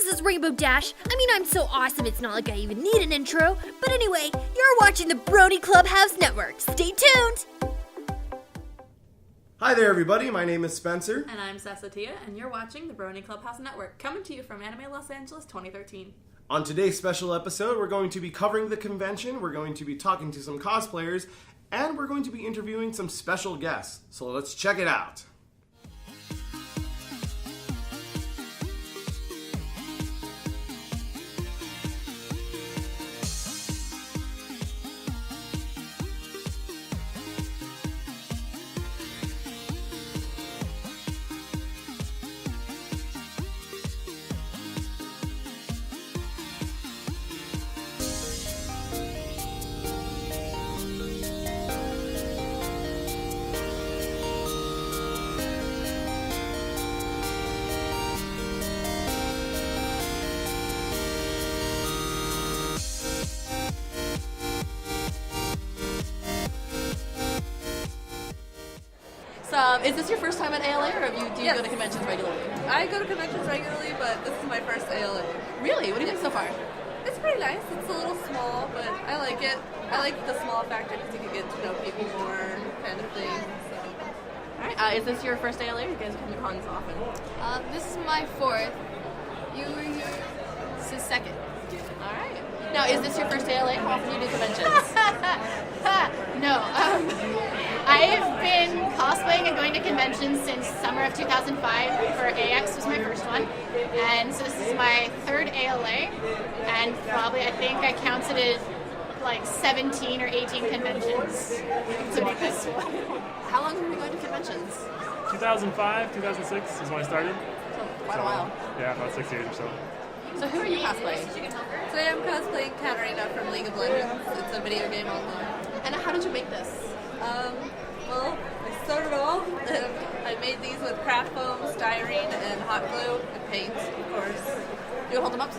is Rainbow Dash. I mean, I'm so awesome it's not like I even need an intro. But anyway, you're watching the Brony Clubhouse Network. Stay tuned! Hi there, everybody. My name is Spencer. And I'm Sasatia, and you're watching the Brony Clubhouse Network, coming to you from Anime Los Angeles 2013. On today's special episode, we're going to be covering the convention, we're going to be talking to some cosplayers, and we're going to be interviewing some special guests. So let's check it out. Is this your first time at ALA, or do you go to conventions regularly? I go to conventions regularly, but this is my first ALA. Really? What do you think so far? It's pretty nice. It's a little small, but I like it. I like the small factor because you can get to know people more, kind of thing. So. All right. Is this your first ALA, or you guys come to cons often? This is my fourth. You were here. This is second. All right. Now, is this your first ALA? How often do you do conventions? No. I've been cosplaying and going to conventions since summer of 2005. For AX was my first one. And so this is my third ALA. And probably, I think I counted it like 17 or 18 conventions to make this one. How long have you been going to conventions? 2005, 2006 is when I started. So, quite a while. Yeah, about 6 years or so. So who are you cosplaying? Today I'm cosplaying Katarina from League of Legends. It's a video game online. And how did you make this? Well, I started off and I made these with craft foam, styrene, and hot glue, and paint, of course. You hold them up?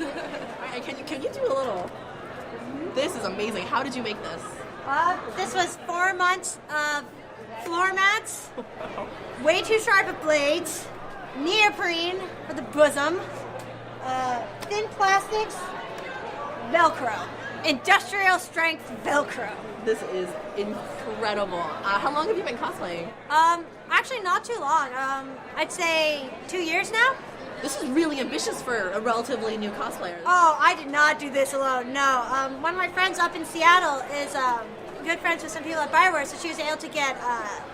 Alright, can you do a little? This is amazing. How did you make this? This was 4 months of floor mats, way too sharp of blades, neoprene for the bosom, thin plastics, Velcro, industrial strength Velcro. This is incredible. How long have you been cosplaying? Actually not too long. I'd say 2 years now. This is really ambitious for a relatively new cosplayer. Oh, I did not do this alone, no. One of my friends up in Seattle is good friends with some people at Bioware, so she was able to get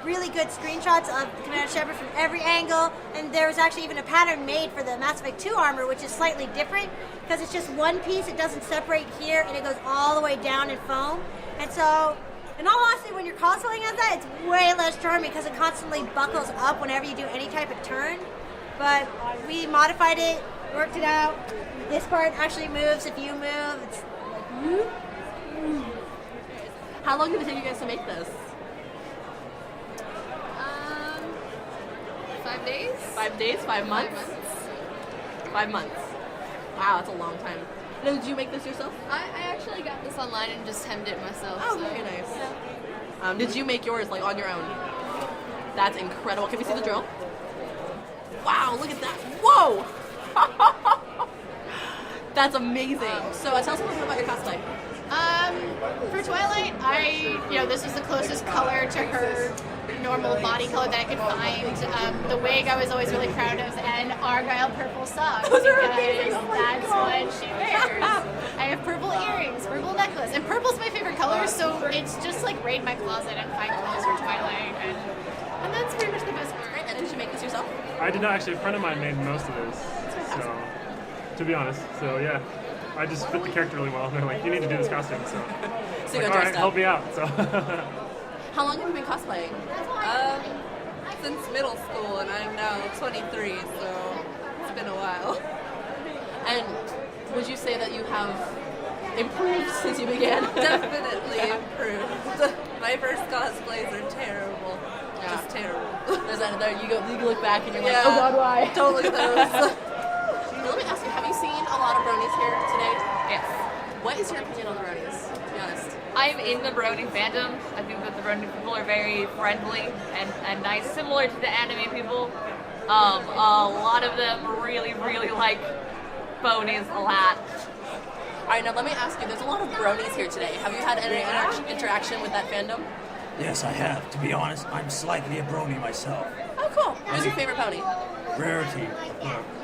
really good screenshots of Commander Shepard from every angle, and there was actually even a pattern made for the Mass Effect 2 armor, which is slightly different, because it's just one piece, it doesn't separate here, and it goes all the way down in foam. And so, in all honesty, when you're cosplaying as that, it's way less charming, because it constantly buckles up whenever you do any type of turn. But we modified it, worked it out. This part actually moves if you move. It's like, How long did it take you guys to make this? 5 days? 5 days? 5 months? 5 months. Wow, that's a long time. Now, did you make this yourself? I actually got this online and just hemmed it myself. Oh, so. very nice. Did you make yours like on your own? That's incredible. Can we see the drill? Wow, look at that. Whoa! That's amazing. So tell us a little bit about your cosplay. For Twilight, this was the closest color to her normal body color that I could find. The wig I was always really proud of, and Argyle purple socks. Those are because amazing. that's what she wears. I have purple earrings, purple necklace, and purple's my favorite color, so it's just like raid my closet and find clothes for Twilight, and that's pretty much the best part. And did you make this yourself? I did not actually. A friend of mine made most of this. So, to be honest, yeah, I just fit the character really well. They're like, you need to do this costume. So, So you like, got all dressed right, up. help me out. So, How long have you been cosplaying? Since middle school, and I'm now 23, so it's been a while. And would you say that you have improved since you began? Definitely improved. My first cosplays are terrible. Yeah. Just terrible. There's that there. You look back and you're like, Yeah. oh God, why? Totally those. Now, let me ask you, have you seen a lot of bronies here today? Yes. What is your opinion on the bronies, to be honest? I'm in the Brony fandom. I think that the Brony people are very friendly and nice, similar to the anime people. A lot of them really, really like Bronies a lot. All right, now let me ask you, there's a lot of bronies here today. Have you had any interaction with that fandom? Yes, I have. To be honest, I'm slightly a brony myself. Oh, cool. Who's your favorite pony? Rarity.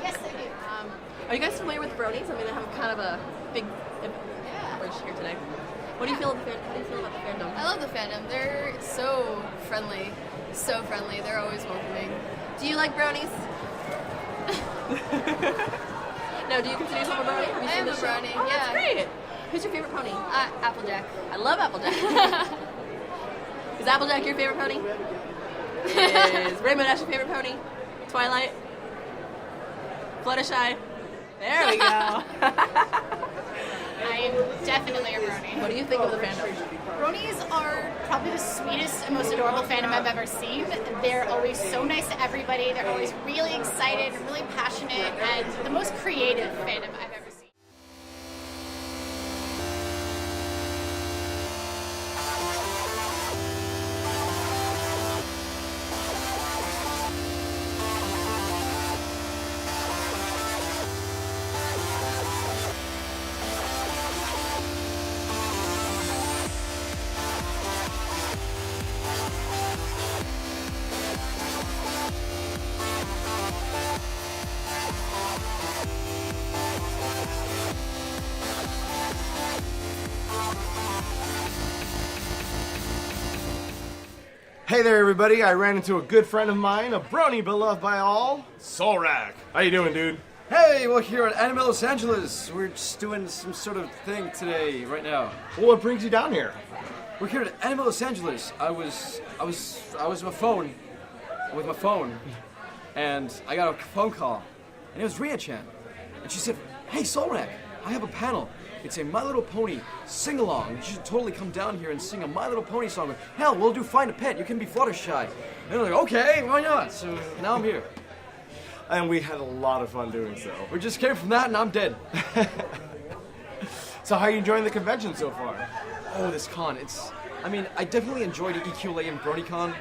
Yes, I do. Are you guys familiar with bronies? I mean, they have kind of a big coverage here today. What do you feel about the fandom? I love the fandom. They're so friendly. So friendly. They're always welcoming. Do you like bronies? No, do you consider yourself a brony? Have you I seen am the a show? brony, Oh, that's yeah. great. Who's your favorite pony? Applejack. I love Applejack. Is Applejack your favorite pony? Is Rainbow Dash your favorite pony? Twilight? Fluttershy? There we go. I'm definitely a brony. What do you think of the fandom? Bronies are probably the sweetest and most adorable fandom I've ever seen. They're always so nice to everybody. They're always really excited and really passionate, and the most creative fandom I've ever seen. Hey there, everybody. I ran into a good friend of mine, a brony beloved by all, Solrac. How you doing, dude? Hey, we're here at Anime Los Angeles. We're just doing some sort of thing today, right now. Well, what brings you down here? We're here at Anime Los Angeles. I was with my phone, and I got a phone call, and it was Rina-Chan, and she said, "Hey, Solrac, I have a panel. It's a My Little Pony sing-along. You should totally come down here and sing a My Little Pony song. Hell, we'll do Find a Pet. You can be Fluttershy." And I'm like, okay, why not? So now I'm here. And we had a lot of fun doing so. We just came from that, and I'm dead. So how are you enjoying the convention so far? Oh, this con, I definitely enjoyed EQLA and BronyCon,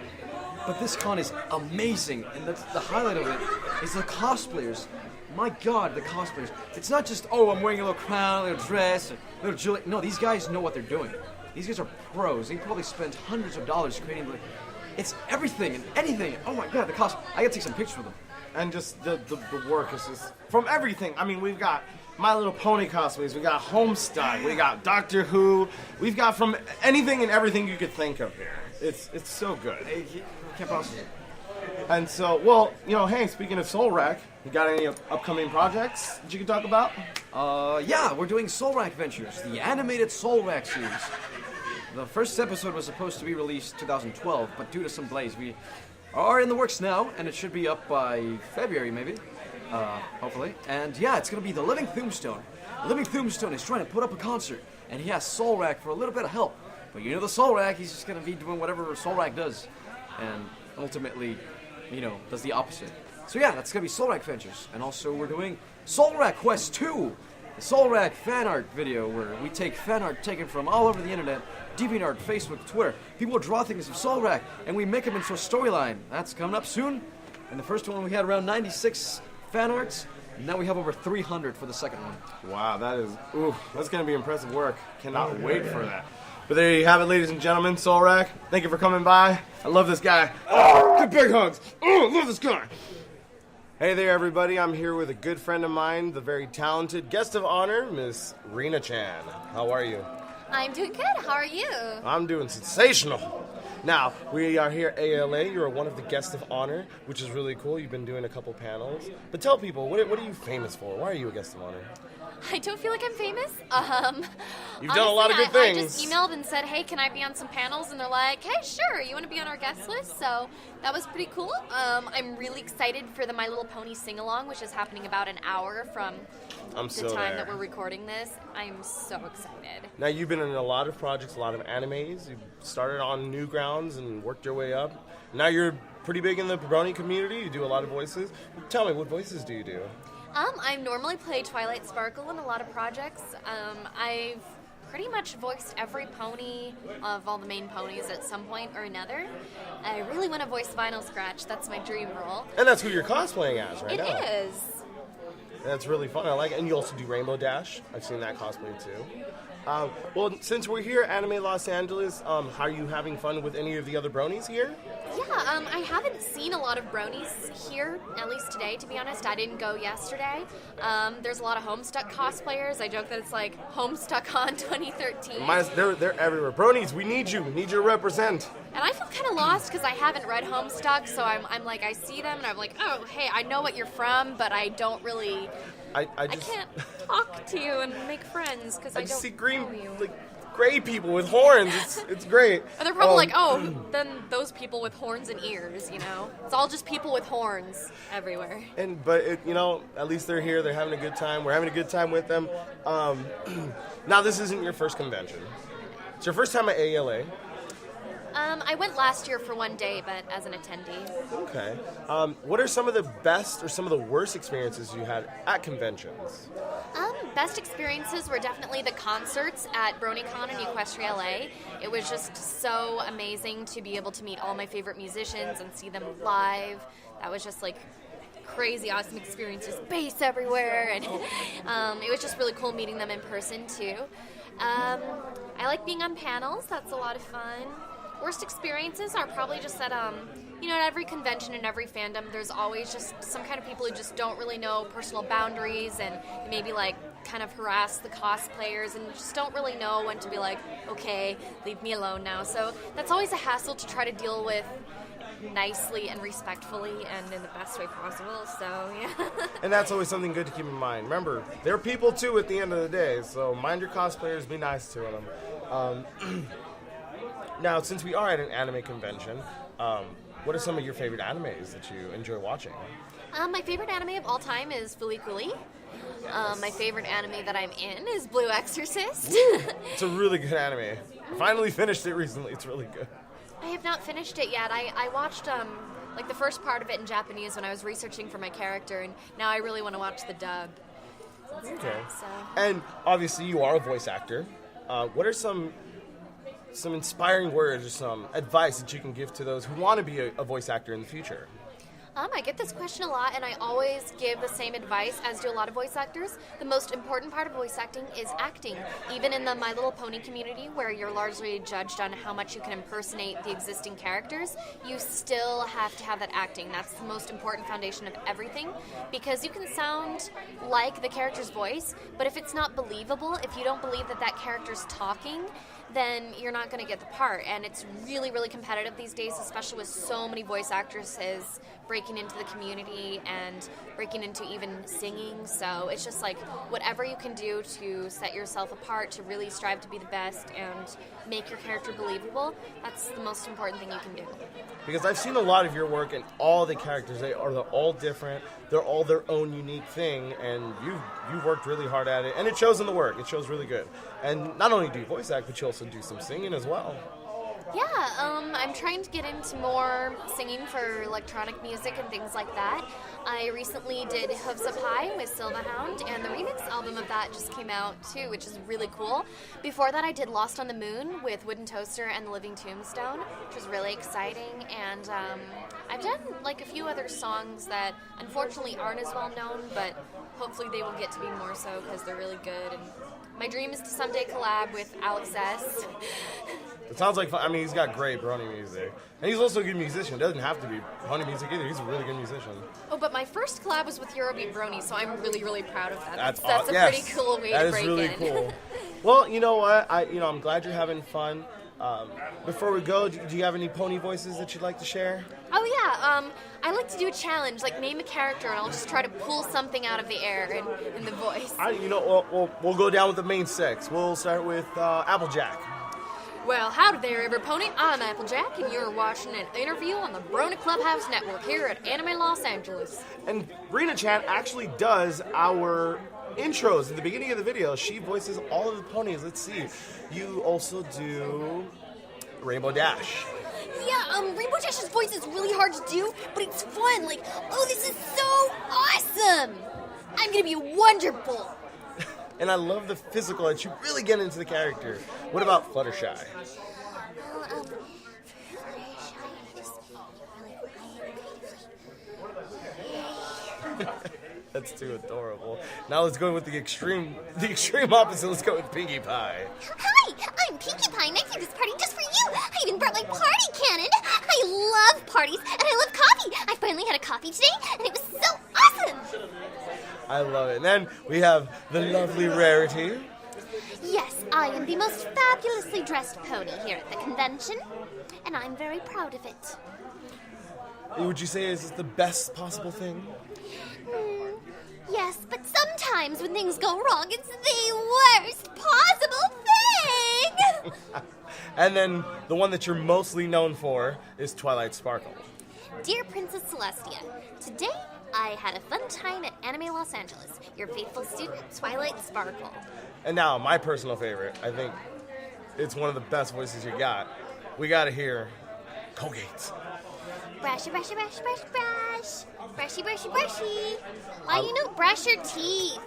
but this con is amazing, and that's the highlight of it is the cosplayers. My God, the cosplayers. It's not just, oh, I'm wearing a little crown, a little dress, a little jewelry. No, these guys know what they're doing. These guys are pros. They probably spent hundreds of dollars creating, it's everything and anything. Oh my God, the cost. I gotta take some pictures with them. And just the work is just from everything. I mean, we've got My Little Pony cosplays, we got Homestuck, we got Doctor Who, we've got from anything and everything you could think of here. It's so good. Can't possibly. And so, well, hey, speaking of Solrac, you got any upcoming projects that you can talk about? Yeah, we're doing Solrac Ventures, the animated Solrac series. The first episode was supposed to be released 2012, but due to some delays, we are in the works now, and it should be up by February, maybe. Hopefully. And yeah, it's gonna be the Living Tombstone. The Living Tombstone is trying to put up a concert, and he has Solrac for a little bit of help. But the Solrac, he's just gonna be doing whatever Solrac does, and ultimately, does the opposite. So yeah, that's gonna be Solrac Ventures. And also we're doing Solrac Quest 2, the Solrac fan art video where we take fan art taken from all over the internet, DeviantArt, Facebook, Twitter. People draw things of Solrac and we make them into a storyline. That's coming up soon. And the first one we had around 96 fan arts. Now we have over 300 for the second one. Wow, that's gonna be impressive work. Cannot wait for that. But there you have it, ladies and gentlemen. Solrac, thank you for coming by. I love this guy. Oh, good big hugs. Oh, I love this guy. Hey there, everybody. I'm here with a good friend of mine, the very talented guest of honor, Miss Rina-Chan. How are you? I'm doing good. How are you? I'm doing sensational. Now, we are here at ALA. You're one of the guests of honor, which is really cool. You've been doing a couple panels. But tell people, what are you famous for? Why are you a guest of honor? I don't feel like I'm famous. You've done a lot of good things. I just emailed and said, hey, can I be on some panels? And they're like, hey, sure, you want to be on our guest list? So that was pretty cool. I'm really excited for the My Little Pony sing-along, which is happening about an hour from the time that we're recording this. I'm so excited. Now, you've been in a lot of projects, a lot of animes. You started on Newgrounds and worked your way up. Now you're pretty big in the Brony community. You do a lot of voices. Tell me, what voices do you do? I normally play Twilight Sparkle in a lot of projects. I've pretty much voiced every pony of all the main ponies at some point or another. I really want to voice Vinyl Scratch. That's my dream role. And that's who you're cosplaying as right now. It is. That's really fun. I like it. And you also do Rainbow Dash. I've seen that cosplay too. Well, since we're here at Anime Los Angeles, are you having fun with any of the other bronies here? Yeah, I haven't seen a lot of bronies here, at least today, to be honest. I didn't go yesterday. There's a lot of Homestuck cosplayers. I joke that it's like HomestuckCon 2013. They're everywhere. Bronies, we need you. We need you to represent. And I feel kind of lost because I haven't read Homestuck, so I'm like, I see them and I'm like, oh, hey, I know what you're from, but I don't really... I can't talk to you and make friends because I don't see green, know you. like gray people with horns. It's great. And they're probably like, oh, then those people with horns and ears, you know? It's all just people with horns everywhere. But at least they're here. They're having a good time. We're having a good time with them. Now, this isn't your first convention. It's your first time at ALA. I went last year for one day, but as an attendee. Okay. What are some of the best or some of the worst experiences you had at conventions? Best experiences were definitely the concerts at BronyCon in Equestria LA. It was just so amazing to be able to meet all my favorite musicians and see them live. That was just like crazy, awesome experiences. Bass everywhere, and it was just really cool meeting them in person too. I like being on panels. That's a lot of fun. Worst experiences are probably just that, at every convention and every fandom, there's always just some kind of people who just don't really know personal boundaries and maybe like kind of harass the cosplayers and just don't really know when to be like, okay, leave me alone now. So that's always a hassle to try to deal with nicely and respectfully and in the best way possible. So, yeah. And that's always something good to keep in mind. Remember, they're people too at the end of the day, so mind your cosplayers, be nice to them. Now, since we are at an anime convention, what are some of your favorite animes that you enjoy watching? My favorite anime of all time is Fooly Cooly. My favorite anime that I'm in is Blue Exorcist. It's a really good anime. I finally finished it recently. It's really good. I have not finished it yet. I watched the first part of it in Japanese when I was researching for my character, and now I really want to watch the dub. Okay. And obviously, you are a voice actor. What are some inspiring words or some advice that you can give to those who want to be a voice actor in the future? I get this question a lot, and I always give the same advice as do a lot of voice actors. The most important part of voice acting is acting. Even in the My Little Pony community, where you're largely judged on how much you can impersonate the existing characters, you still have to have that acting. That's the most important foundation of everything, because you can sound like the character's voice, but if it's not believable, if you don't believe that that character's talking, then you're not going to get the part. And it's really, really competitive these days, especially with so many voice actresses breaking into the community and breaking into even singing. So it's just like whatever you can do to set yourself apart, to really strive to be the best and make your character believable, that's the most important thing you can do. Because I've seen a lot of your work, and all the characters, they're all different. They're all their own unique thing, and you've worked really hard at it, and it shows in the work. It shows really good. And not only do you voice act, but you also do some singing as well. Yeah, I'm trying to get into more singing for electronic music and things like that. I recently did Hooves Up High with Silvahound, and the remix album of that just came out too, which is really cool. Before that, I did Lost on the Moon with Wooden Toaster and The Living Tombstone, which was really exciting. And I've done like a few other songs that unfortunately aren't as well known, but hopefully they will get to be more so because they're really good. And my dream is to someday collab with Alex S. It sounds like fun. I mean, he's got great brony music. And he's also a good musician. It doesn't have to be pony music either. He's a really good musician. Oh, but my first collab was with Eurobeat Brony, so I'm really, really proud of that. That's a yes. pretty cool way to break in. That is really cool. Well, you know what? I'm glad you're having fun. Before we go, do you have any pony voices that you'd like to share? Oh, yeah. I like to do a challenge, like name a character, and I'll just try to pull something out of the air in the voice. We'll go down with the main six. We'll start with Applejack. Well, howdy there, everybody. I'm Applejack, and you're watching an interview on the Brony Clubhouse network here at Anime Los Angeles. And Rina-Chan actually does our intros in the beginning of the video. She voices all of the ponies. Let's see. You also do Rainbow Dash. Yeah, Rainbow Dash's voice is really hard to do, but it's fun. Like, oh, this is so awesome. I'm gonna be wonderful. and I love the physical that you really get into the character. What about Fluttershy? Well, That's too adorable. Now let's go with the extreme opposite. Let's go with Pinkie Pie. Hi, I'm Pinkie Pie, and I threw this party just for you. I even brought my party cannon. I love parties, and I love coffee. I finally had a coffee today, and it was so awesome. I love it. And then we have the lovely Rarity. Yes, I am the most fabulously dressed pony here at the convention, and I'm very proud of it. Would you say is this the best possible thing? Yes, but sometimes when things go wrong, it's the worst possible thing! And then the one that you're mostly known for is Twilight Sparkle. Dear Princess Celestia, today I had a fun time at Anime Los Angeles. Your faithful student, Twilight Sparkle. And now, my personal favorite. I think it's one of the best voices you got. We gotta hear Colgate. Brushy, brushy, brushy, brushy, brush. Brushy, brushy, brushy. Why you don't brush your teeth?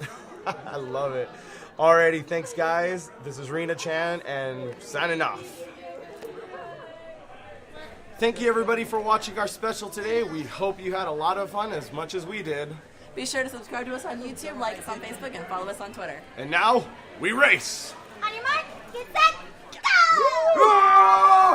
I love it. Alrighty, thanks guys. This is Rina-Chan and signing off. Thank you everybody for watching our special today. We hope you had a lot of fun as much as we did. Be sure to subscribe to us on YouTube, like us on Facebook, and follow us on Twitter. And now, we race! On your mark, get set, go! Woo!